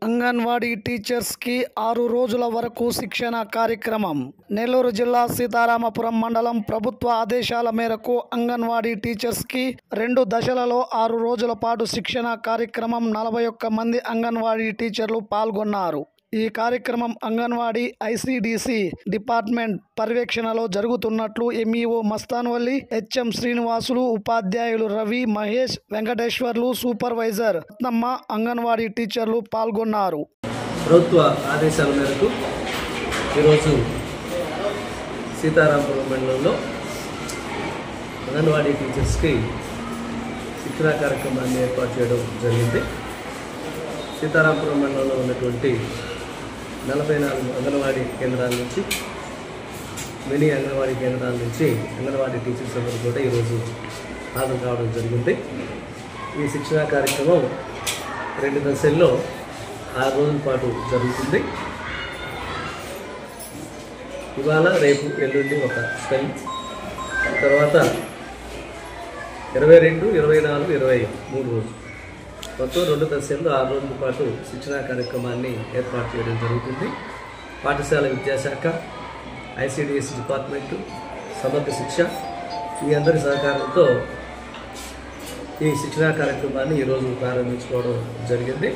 అంగన్వాడీ టీచర్స్కి 6 రోజుల వరకు శిక్షణ కార్యక్రమం. నెల్లూరు జిల్లా సీతారామపురం మండలం ప్రభుత్వ ఆదేశాల మేరకు అంగన్వాడీ టీచర్స్కి 2 దశలలో 6 రోజుల పాటు శిక్షణ కార్యక్రమం 41 మంది అంగన్వాడీ టీచర్లు పాల్గొన్నారు. ఈ కార్యక్రమం అంగన్వాడీ ఐసీడీసీ డిపార్ట్మెంట్ పర్యవేక్షణలో జరుగుతున్నట్లు ఎంఈఓ మస్తాన్వల్లి, హెచ్ఎం శ్రీనివాసులు, ఉపాధ్యాయులు రవి, మహేష్, వెంకటేశ్వర్లు, సూపర్వైజర్ రత్నమ్మ, అంగన్వాడీ టీచర్లు పాల్గొన్నారు. ప్రభుత్వ ఆదేశాల మేరకు ఈరోజు సీతారామపురం మండలంలో అంగన్వాడీ టీచర్స్కి శిక్షణా కార్యక్రమాన్ని ఏర్పాటు చేయడం జరిగింది. సీతారామపురం మండలంలో ఉన్నటువంటి 44 అంగన్వాడీ కేంద్రాల నుంచి, మినీ అంగన్వాడీ కేంద్రాల నుంచి అంగన్వాడీ టీచర్స్ అందరూ కూడా ఈరోజు హాజరు కావడం జరిగింది. ఈ శిక్షణా కార్యక్రమం 2 దశల్లో 6 రోజుల పాటు జరుగుతుంది. ఇవాళ, రేపు, ఎల్లుండి ఒక స్పెల్, తర్వాత 22, 24, 23 రోజులు, మొత్తం 2 దశల్లో 6 రోజుల పాటు శిక్షణా కార్యక్రమాన్ని ఏర్పాటు చేయడం జరుగుతుంది. పాఠశాల విద్యాశాఖ, ఐసీడీఎస్ డిపార్ట్మెంటు, సమగ్ర శిక్ష ఈ అందరి సహకారంతో ఈ శిక్షణా కార్యక్రమాన్ని ఈరోజు ప్రారంభించుకోవడం జరిగింది.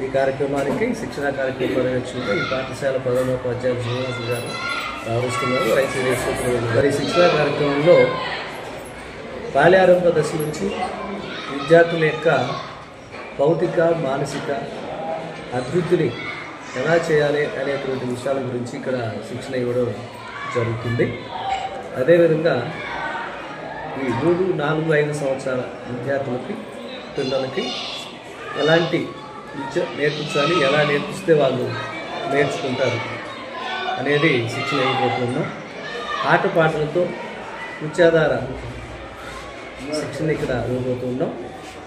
ఈ కార్యక్రమానికి శిక్షణా కార్యక్రమం పర్యవేక్షణగా ఈ పాఠశాల ప్రధానోపాధ్యాయులు శ్రీనివాసు గారు వ్యవహరిస్తున్నారు. ఐసీడీఎస్ మరి శిక్షణా కార్యక్రమంలో బాల్యారంభ దశ నుంచి విద్యార్థుల యొక్క భౌతిక, మానసిక అభివృద్ధిని ఎలా చేయాలి అనేటువంటి విషయాల గురించి ఇక్కడ శిక్షణ ఇవ్వడం జరుగుతుంది. అదేవిధంగా ఈ 3, 4, 5 సంవత్సరాల విద్యార్థులకి, పిల్లలకి ఎలాంటి విద్య నేర్పించాలి, ఎలా నేర్పిస్తే వాళ్ళు నేర్చుకుంటారు అనేది శిక్షణ ఇవ్వబోతున్నాం. ఆటపాటలతో విద్యాధార శిక్షణ ఇక్కడ ఇవ్వబోతున్నాం.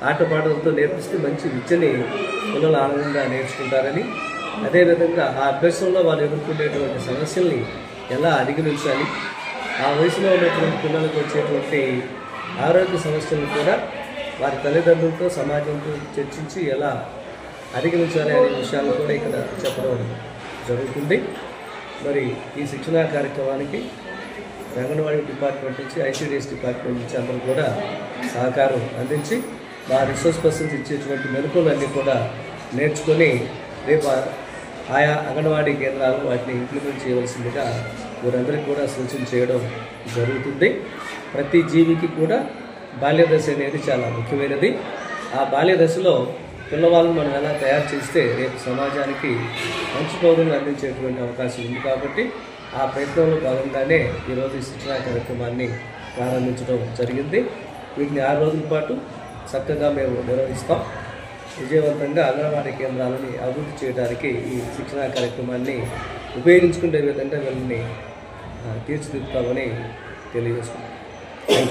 ఆటపాటలతో నేర్పిస్తే మంచి విద్యని పిల్లలు ఆనందంగా నేర్చుకుంటారని, అదేవిధంగా ఆ అభ్యాసంలో వాళ్ళు ఎదుర్కొనేటువంటి సమస్యల్ని ఎలా అధిగమించాలి, ఆ వయసులో ఉన్నటువంటి పిల్లలకు వచ్చేటువంటి ఆరోగ్య సమస్యలను కూడా వారి తల్లిదండ్రులతో, సమాజంతో చర్చించి ఎలా అధిగమించాలి అనే విషయాలు కూడా ఇక్కడ చెప్పడం జరుగుతుంది. మరి ఈ శిక్షణా కార్యక్రమానికి అంగన్వాడీ డిపార్ట్మెంట్ నుంచి, ఐసీడీఎస్ డిపార్ట్మెంట్ నుంచి అందరూ కూడా సహకారం అందించి మా రిసోర్స్ పర్సన్స్ ఇచ్చేటువంటి మెలకువలన్నీ కూడా నేర్చుకొని రేపు ఆయా అంగన్వాడీ కేంద్రాలు వాటిని ఇంప్లిమెంట్ చేయవలసిందిగా వీరందరికీ కూడా సూచన చేయడం జరుగుతుంది. ప్రతి జీవికి కూడా బాల్య దశ అనేది చాలా ముఖ్యమైనది. ఆ బాల్య దశలో పిల్లవాళ్ళను మనం ఎలా తయారు చేస్తే రేపు సమాజానికి మంచి పౌరులను అందించేటువంటి అవకాశం ఉంది. కాబట్టి ఆ ప్రయత్నంలో భాగంగానే ఈరోజు ఈ శిక్షణా కార్యక్రమాన్ని ప్రారంభించడం జరిగింది. వీటిని 6 రోజుల పాటు చక్కగా మేము నిర్వహిస్తాం. విజయవంతంగా అంగన్వాడీ కేంద్రాలని అభివృద్ధి చేయడానికి ఈ శిక్షణా కార్యక్రమాన్ని ఉపయోగించుకునే విధంగా వీళ్ళని తీర్చిదిద్దుతామని తెలియజేస్తున్నాం.